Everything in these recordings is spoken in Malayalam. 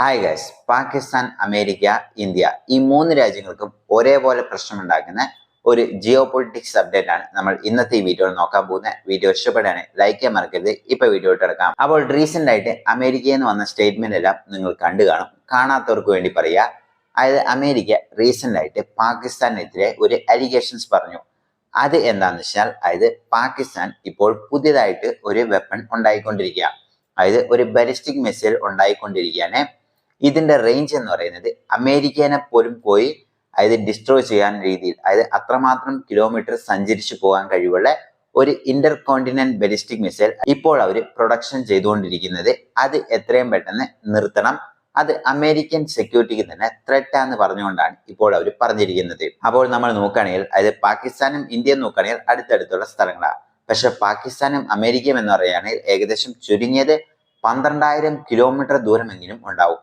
Hi guys, Pakistan, America, India ഈ മൂന്ന് രാജ്യങ്ങൾക്കും ഒരേപോലെ പ്രശ്നമുണ്ടാക്കുന്ന ഒരു ജിയോ പൊളിറ്റിക്സ് അപ്ഡേറ്റ് ആണ് നമ്മൾ ഇന്നത്തെ ഈ വീഡിയോയിൽ നോക്കാൻ പോകുന്നത്. വീഡിയോ ഇഷ്ടപ്പെടാണ് ലൈക്ക് ചെയ്യാൻ മറക്കരുത്. ഇപ്പൊ വീഡിയോ എടുക്കാം. അപ്പോൾ റീസെന്റ് ആയിട്ട് അമേരിക്കയിൽ നിന്ന് വന്ന സ്റ്റേറ്റ്മെന്റ് എല്ലാം നിങ്ങൾ കണ്ടു കാണും. കാണാത്തവർക്ക് വേണ്ടി പറയുക. അതായത് അമേരിക്ക റീസെന്റ് ആയിട്ട് പാകിസ്ഥാനെതിരെ ഒരു അലിഗേഷൻസ് പറഞ്ഞു. അത് എന്താണെന്ന് വെച്ചാൽ അതായത് പാകിസ്ഥാൻ ഇപ്പോൾ പുതിയതായിട്ട് ഒരു വെപ്പൺ ഉണ്ടായിക്കൊണ്ടിരിക്കുക, അതായത് ഒരു ബാലിസ്റ്റിക് മിസൈൽ ഉണ്ടായിക്കൊണ്ടിരിക്കുകയാണ്. ഇതിന്റെ റേഞ്ച് എന്ന് പറയുന്നത് അമേരിക്കനെ പോലും പോയി അതായത് ഡിസ്ട്രോയ് ചെയ്യാൻ രീതിയിൽ, അതായത് അത്രമാത്രം കിലോമീറ്റർ സഞ്ചരിച്ചു പോകാൻ കഴിവുള്ള ഒരു ഇന്റർ കോണ്ടിനെന്റ് ബാലിസ്റ്റിക് മിസൈൽ ഇപ്പോൾ അവർ പ്രൊഡക്ഷൻ ചെയ്തുകൊണ്ടിരിക്കുന്നത്. അത് എത്രയും പെട്ടെന്ന് നിർത്തണം, അത് അമേരിക്കൻ സെക്യൂരിറ്റിക്ക് തന്നെ ത്രെറ്റ് ആണെന്ന് പറഞ്ഞുകൊണ്ടാണ് ഇപ്പോൾ അവർ പറഞ്ഞിരിക്കുന്നത്. അപ്പോൾ നമ്മൾ നോക്കുകയാണെങ്കിൽ അതായത് പാകിസ്ഥാനും ഇന്ത്യയും നോക്കുകയാണെങ്കിൽ അടുത്തടുത്തുള്ള സ്ഥലങ്ങളാണ്. പക്ഷെ പാകിസ്ഥാനും അമേരിക്കയും എന്ന് പറയുകയാണെങ്കിൽ ഏകദേശം ചുരുങ്ങിയത് 12,000 കിലോമീറ്റർ ദൂരമെങ്കിലും ഉണ്ടാവും.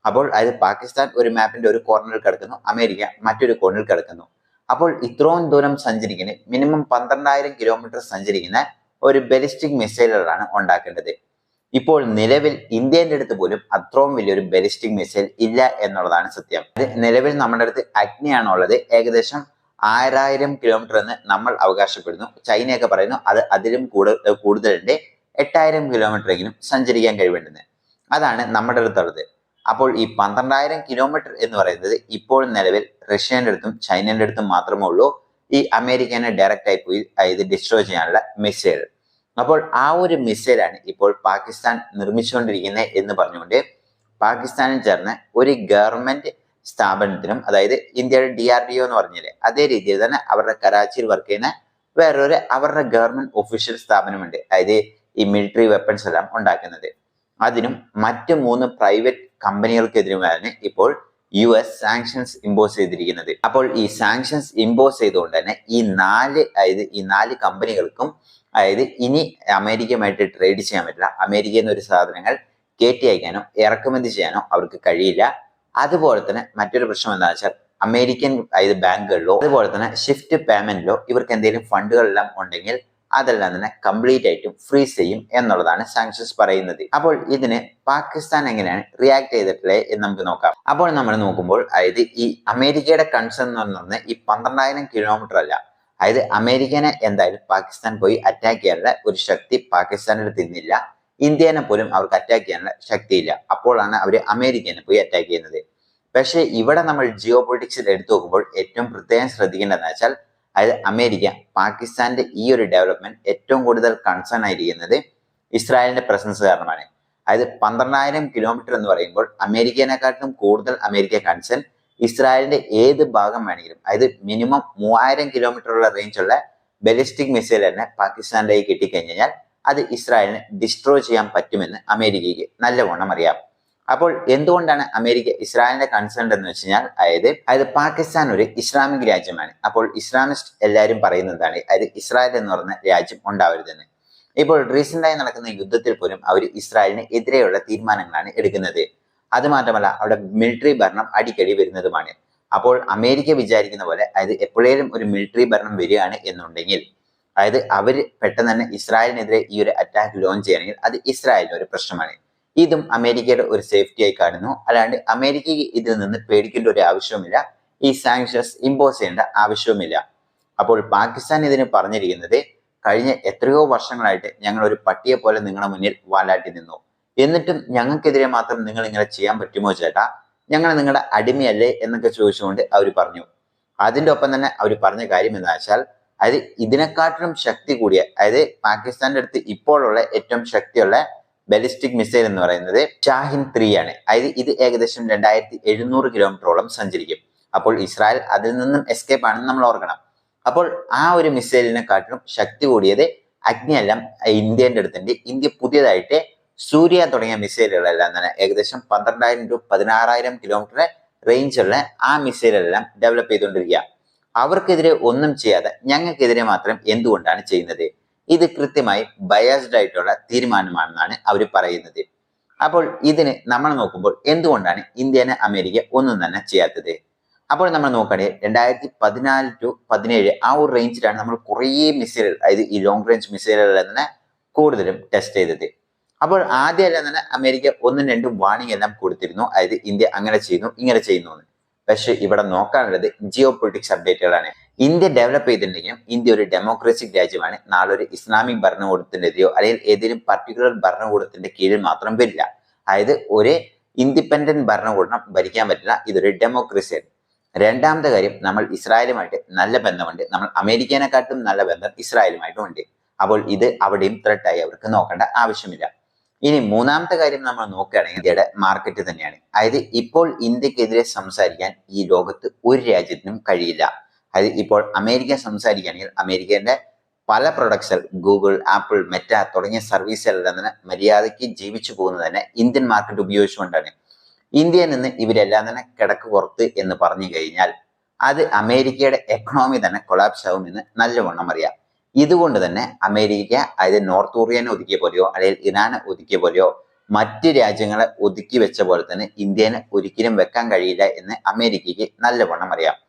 അപ്പോൾ അതായത് പാകിസ്ഥാൻ ഒരു മാപ്പിന്റെ ഒരു കോർണറിൽ കിടക്കുന്നു, അമേരിക്ക മറ്റൊരു കോർണറിൽ കിടക്കുന്നു. അപ്പോൾ ഇത്രയും ദൂരം സഞ്ചരിക്കുന്ന മിനിമം 12,000 കിലോമീറ്റർ സഞ്ചരിക്കുന്ന ഒരു ബാലിസ്റ്റിക് മിസൈലുകളാണ് ഉണ്ടാക്കേണ്ടത്. ഇപ്പോൾ നിലവിൽ ഇന്ത്യന്റെ അടുത്ത് പോലും അത്രയും വലിയൊരു ബാലിസ്റ്റിക് മിസൈൽ ഇല്ല എന്നുള്ളതാണ് സത്യം. അത് നിലവിൽ നമ്മുടെ അടുത്ത് അഗ്നിയാണുള്ളത്, ഏകദേശം 1000 കിലോമീറ്റർ എന്ന് നമ്മൾ അവകാശപ്പെടുന്നു. ചൈനയൊക്കെ പറയുന്നു അത് അതിലും കൂടുതലുണ്ട്, 8,000 കിലോമീറ്റർ എങ്കിലും സഞ്ചരിക്കാൻ കഴിവേണ്ടത്. അതാണ് നമ്മുടെ അടുത്തുള്ളത്. അപ്പോൾ ഈ 12,000 കിലോമീറ്റർ എന്ന് പറയുന്നത് ഇപ്പോൾ നിലവിൽ റഷ്യന്റെ അടുത്തും ചൈനയുടെ അടുത്തും മാത്രമേ ഉള്ളൂ ഈ അമേരിക്കനെ ഡയറക്റ്റ് ആയി പോയി ഇത് ഡിസ്ട്രോയ് ചെയ്യാനുള്ള മിസൈൽ. അപ്പോൾ ആ ഒരു മിസൈലാണ് ഇപ്പോൾ പാകിസ്ഥാൻ നിർമ്മിച്ചുകൊണ്ടിരിക്കുന്നത് എന്ന് പറഞ്ഞുകൊണ്ട് പാകിസ്ഥാനിൽ ചേർന്ന് ഒരു ഗവൺമെന്റ് സ്ഥാപനത്തിനും, അതായത് ഇന്ത്യയുടെ DRDO എന്ന് പറഞ്ഞില്ലേ അതേ രീതിയിൽ തന്നെ അവരുടെ കറാച്ചിയിൽ വർക്ക് ചെയ്യുന്ന വേറൊരു അവരുടെ ഗവൺമെന്റ് ഒഫീഷ്യൽ സ്ഥാപനമുണ്ട്, അതായത് ഈ മിലിറ്ററി വെപ്പൺസ് എല്ലാം ഉണ്ടാക്കുന്നത്. അതിനും മറ്റ് 3 പ്രൈവറ്റ് കമ്പനികൾക്കെതിരെയാണ് ഇപ്പോൾ US സാങ്ഷൻസ് ഇമ്പോസ് ചെയ്തിരിക്കുന്നത്. അപ്പോൾ ഈ സാങ്ഷൻസ് ഇമ്പോസ് ചെയ്തുകൊണ്ട് തന്നെ ഈ 4 കമ്പനികൾക്കും അതായത് ഇനി അമേരിക്കയുമായിട്ട് ട്രേഡ് ചെയ്യാൻ പറ്റില്ല. അമേരിക്കയിൽ നിന്ന് ഒരു സാധനങ്ങൾ കയറ്റി അയക്കാനോ ഇറക്കുമതി ചെയ്യാനോ അവർക്ക് കഴിയില്ല. അതുപോലെ തന്നെ മറ്റൊരു പ്രശ്നം എന്താണെന്ന് വെച്ചാൽ അമേരിക്കൻ ബാങ്കുകളിലോ അതുപോലെ തന്നെ ഷിഫ്റ്റ് പേയ്മെന്റിലോ ഇവർക്ക് എന്തെങ്കിലും ഫണ്ടുകളെല്ലാം ഉണ്ടെങ്കിൽ അതെല്ലാം തന്നെ കംപ്ലീറ്റ് ആയിട്ടും ഫ്രീസ് ചെയ്യും എന്നുള്ളതാണ് സാങ്ഷൻസ് പറയുന്നത്. അപ്പോൾ ഇതിന് പാകിസ്ഥാൻ എങ്ങനെയാണ് റിയാക്ട് ചെയ്തിട്ടുള്ളത് എന്ന് നമുക്ക് നോക്കാം. അപ്പോൾ നമ്മൾ നോക്കുമ്പോൾ അതായത് ഈ അമേരിക്കയുടെ കൺസേൺ എന്ന് പറഞ്ഞാൽ ഈ 12,000 കിലോമീറ്റർ അല്ല, അതായത് അമേരിക്കനെ എന്തായാലും പാകിസ്ഥാൻ പോയി അറ്റാക്ക് ചെയ്യാനുള്ള ഒരു ശക്തി പാകിസ്ഥാനിൽ തിന്നില്ല, ഇന്ത്യനെ പോലും അവർക്ക് അറ്റാക്ക് ചെയ്യാനുള്ള ശക്തിയില്ല. അപ്പോഴാണ് അവർ അമേരിക്കനെ പോയി അറ്റാക്ക് ചെയ്യുന്നത്. പക്ഷേ ഇവിടെ നമ്മൾ ജിയോ പൊളിറ്റിക്സിൽ എടുത്തു നോക്കുമ്പോൾ ഏറ്റവും പ്രത്യേകം ശ്രദ്ധിക്കേണ്ടതെന്ന് വെച്ചാൽ അതായത് അമേരിക്ക പാകിസ്ഥാന്റെ ഈ ഒരു ഡെവലപ്മെന്റ് ഏറ്റവും കൂടുതൽ കൺസേൺ ആയിരിക്കുന്നത് ഇസ്രായേലിന്റെ പ്രസൻസ് കാരണമാണ്. അതായത് 12,000 കിലോമീറ്റർ എന്ന് പറയുമ്പോൾ അമേരിക്കനെക്കാട്ടും കൂടുതൽ അമേരിക്ക കൺസേൺ ഇസ്രായേലിന്റെ ഏത് ഭാഗം വേണമെങ്കിലും, അതായത് മിനിമം 3,000 കിലോമീറ്റർ ഉള്ള റേഞ്ചുള്ള ബാലിസ്റ്റിക് മിസൈൽ തന്നെ പാകിസ്ഥാനിലേക്ക് കിട്ടിക്കഴിഞ്ഞാൽ അത് ഇസ്രായേലിനെ ഡിസ്ട്രോയ് ചെയ്യാൻ പറ്റുമെന്ന് അമേരിക്കയ്ക്ക് നല്ലവണ്ണം അറിയാം. അപ്പോൾ എന്തുകൊണ്ടാണ് അമേരിക്ക ഇസ്രായേലിന്റെ കൺസേൺ എന്ന് വെച്ച് കഴിഞ്ഞാൽ അതായത് പാകിസ്ഥാൻ ഒരു ഇസ്ലാമിക് രാജ്യമാണ്. അപ്പോൾ ഇസ്ലാമിസ്റ്റ് എല്ലാവരും പറയുന്നതാണ് അതായത് ഇസ്രായേൽ എന്ന് പറയുന്ന രാജ്യം ഉണ്ടാവരുതെന്ന്. ഇപ്പോൾ റീസെന്റായി നടക്കുന്ന യുദ്ധത്തിൽ പോലും അവർ ഇസ്രായേലിന് എതിരെയുള്ള തീരുമാനങ്ങളാണ് എടുക്കുന്നത്. അത് മാത്രമല്ല അവിടെ മിലിറ്ററി ഭരണം അടിക്കടി വരുന്നതുമാണ്. അപ്പോൾ അമേരിക്ക വിചാരിക്കുന്ന പോലെ അതായത് എപ്പോഴേലും ഒരു മിലിറ്ററി ഭരണം വരികയാണ് എന്നുണ്ടെങ്കിൽ അതായത് അവർ പെട്ടെന്ന് തന്നെ ഇസ്രായേലിനെതിരെ ഈ ഒരു അറ്റാക്ക് ലോഞ്ച് ചെയ്യുകയാണെങ്കിൽ അത് ഇസ്രായേലിന് ഒരു പ്രശ്നമാണ്. ഇതും അമേരിക്കയുടെ ഒരു സേഫ്റ്റി ആയി കാണുന്നു. അല്ലാണ്ട് അമേരിക്കയ്ക്ക് ഇതിൽ നിന്ന് പേടിക്കേണ്ട ഒരു ആവശ്യവുമില്ല, ഈ സാങ്ഷൻസ് ഇമ്പോസ് ചെയ്യേണ്ട ആവശ്യവുമില്ല. അപ്പോൾ പാകിസ്ഥാൻ ഇതിന് പറഞ്ഞിരിക്കുന്നത് കഴിഞ്ഞ എത്രയോ വർഷങ്ങളായിട്ട് ഞങ്ങൾ ഒരു പട്ടിയെ പോലെ നിങ്ങളുടെ മുന്നിൽ വാലാട്ടി നിന്നു, എന്നിട്ടും ഞങ്ങൾക്കെതിരെ മാത്രം നിങ്ങൾ ഇങ്ങനെ ചെയ്യാൻ പറ്റുമോ ചേട്ടാ, ഞങ്ങൾ നിങ്ങളുടെ അടിമയല്ലേ എന്നൊക്കെ ചോദിച്ചുകൊണ്ട് അവർ പറഞ്ഞു. അതിൻ്റെ ഒപ്പം തന്നെ അവർ പറഞ്ഞ കാര്യം എന്താ വെച്ചാൽ അതായത് ഇതിനെക്കാട്ടിലും ശക്തി കൂടിയ, അതായത് പാകിസ്ഥാന്റെ അടുത്ത് ഇപ്പോഴുള്ള ഏറ്റവും ശക്തിയുള്ള ബാലിസ്റ്റിക് മിസൈൽ എന്ന് പറയുന്നത് ഷാഹിൻ 3 ആണ്. അതായത് ഇത് ഏകദേശം 2,700 കിലോമീറ്ററോളം സഞ്ചരിക്കും. അപ്പോൾ ഇസ്രായേൽ അതിൽ നിന്നും എസ്കേപ്പ് ആണെന്ന് നമ്മൾ ഓർക്കണം. അപ്പോൾ ആ ഒരു മിസൈലിനെക്കാട്ടിലും ശക്തി കൂടിയത് അഗ്നിയെല്ലാം ഇന്ത്യന്റെ അടുത്തുണ്ട്. ഇന്ത്യ പുതിയതായിട്ട് സൂര്യ തുടങ്ങിയ മിസൈലുകളെല്ലാം തന്നെ ഏകദേശം 12,000 to 16,000 കിലോമീറ്റർ റേഞ്ചുള്ള ആ മിസൈലെല്ലാം ഡെവലപ്പ് ചെയ്തുകൊണ്ടിരിക്കുക. അവർക്കെതിരെ ഒന്നും ചെയ്യാതെ ഞങ്ങൾക്കെതിരെ മാത്രം എന്തുകൊണ്ടാണ് ചെയ്യുന്നത്? ഇത് കൃത്യമായി ബയാസ്ഡ് ആയിട്ടുള്ള തീരുമാനമാണെന്നാണ് അവർ പറയുന്നത്. അപ്പോൾ ഇതിന് നമ്മൾ നോക്കുമ്പോൾ എന്തുകൊണ്ടാണ് ഇന്ത്യനെ അമേരിക്ക ഒന്നും തന്നെ ചെയ്യാത്തത്? അപ്പോൾ നമ്മൾ നോക്കുകയാണെങ്കിൽ 2014 to 2017 ആ ഒരു റേഞ്ചിലാണ് നമ്മൾ കുറേ മിസൈലുകൾ, അതായത് ഈ ലോങ് റേഞ്ച് മിസൈലുകൾ തന്നെ കൂടുതലും ടെസ്റ്റ് ചെയ്തത്. അപ്പോൾ ആദ്യമെല്ലാം തന്നെ അമേരിക്ക ഒന്നും രണ്ടും വാണിംഗ് എല്ലാം കൊടുത്തിരുന്നു, അതായത് ഇന്ത്യ അങ്ങനെ ചെയ്യുന്നു ഇങ്ങനെ ചെയ്യുന്നു എന്ന്. പക്ഷെ ഇവിടെ നോക്കാനുള്ളത് ജിയോ പൊളിറ്റിക്സ് അപ്ഡേറ്റുകളാണ്. ഇന്ത്യ ഡെവലപ്പ് ചെയ്തിട്ടുണ്ടെങ്കിലും ഇന്ത്യ ഒരു ഡെമോക്രറ്റിക് രാജ്യമാണ്. നാളെ ഒരു ഇസ്ലാമിക് ഭരണകൂടത്തിൻ്റെയോ അല്ലെങ്കിൽ ഏതെങ്കിലും പർട്ടിക്കുലർ ഭരണകൂടത്തിന്റെ കീഴിൽ മാത്രം വരില്ല. അതായത് ഒരു ഇൻഡിപെൻഡന്റ് ഭരണകൂടം ഭരിക്കാൻ പറ്റില്ല, ഇതൊരു ഡെമോക്രസിയാണ്. രണ്ടാമത്തെ കാര്യം, നമ്മൾ ഇസ്രായേലുമായിട്ട് നല്ല ബന്ധമുണ്ട്. നമ്മൾ അമേരിക്കനെക്കാട്ടും നല്ല ബന്ധം ഇസ്രായേലുമായിട്ടും ഉണ്ട്. അപ്പോൾ ഇത് അവിടെയും ത്രെട്ടായി അവർക്ക് നോക്കേണ്ട ആവശ്യമില്ല. ഇനി മൂന്നാമത്തെ കാര്യം നമ്മൾ നോക്കുകയാണെങ്കിൽ ഇന്ത്യയുടെ മാർക്കറ്റ് തന്നെയാണ്. അതായത് ഇപ്പോൾ ഇന്ത്യക്കെതിരെ സംസാരിക്കാൻ ഈ ലോകത്ത് ഒരു രാജ്യത്തിനും കഴിയില്ല. അതായത് ഇപ്പോൾ അമേരിക്ക സംസാരിക്കുകയാണെങ്കിൽ അമേരിക്കന്റെ പല പ്രൊഡക്ട്സ്, ഗൂഗിൾ, ആപ്പിൾ, മെറ്റ തുടങ്ങിയ സർവീസുകളെല്ലാം തന്നെ മര്യാദയ്ക്ക് ജീവിച്ചു പോകുന്നത് തന്നെ ഇന്ത്യൻ മാർക്കറ്റ് ഉപയോഗിച്ചുകൊണ്ടാണ്. ഇന്ത്യയിൽ നിന്ന് ഇവരെല്ലാം തന്നെ കിടക്ക് പുറത്ത് എന്ന് പറഞ്ഞു കഴിഞ്ഞാൽ അത് അമേരിക്കയുടെ എക്കണോമി തന്നെ കൊളാപ്സ് ആവുമെന്ന് നല്ലവണ്ണം അറിയാം. ഇതുകൊണ്ട് തന്നെ അമേരിക്ക, അതായത് നോർത്ത് കൊറിയനെ ഒതുക്കിയ പോലെയോ അല്ലെങ്കിൽ ഇറാനെ ഒതുക്കിയ പോലെയോ മറ്റ് രാജ്യങ്ങളെ ഒതുക്കി വെച്ച പോലെ തന്നെ ഇന്ത്യനെ ഒരിക്കലും വെക്കാൻ കഴിയില്ല എന്ന് അമേരിക്കയ്ക്ക് നല്ലവണ്ണം അറിയാം.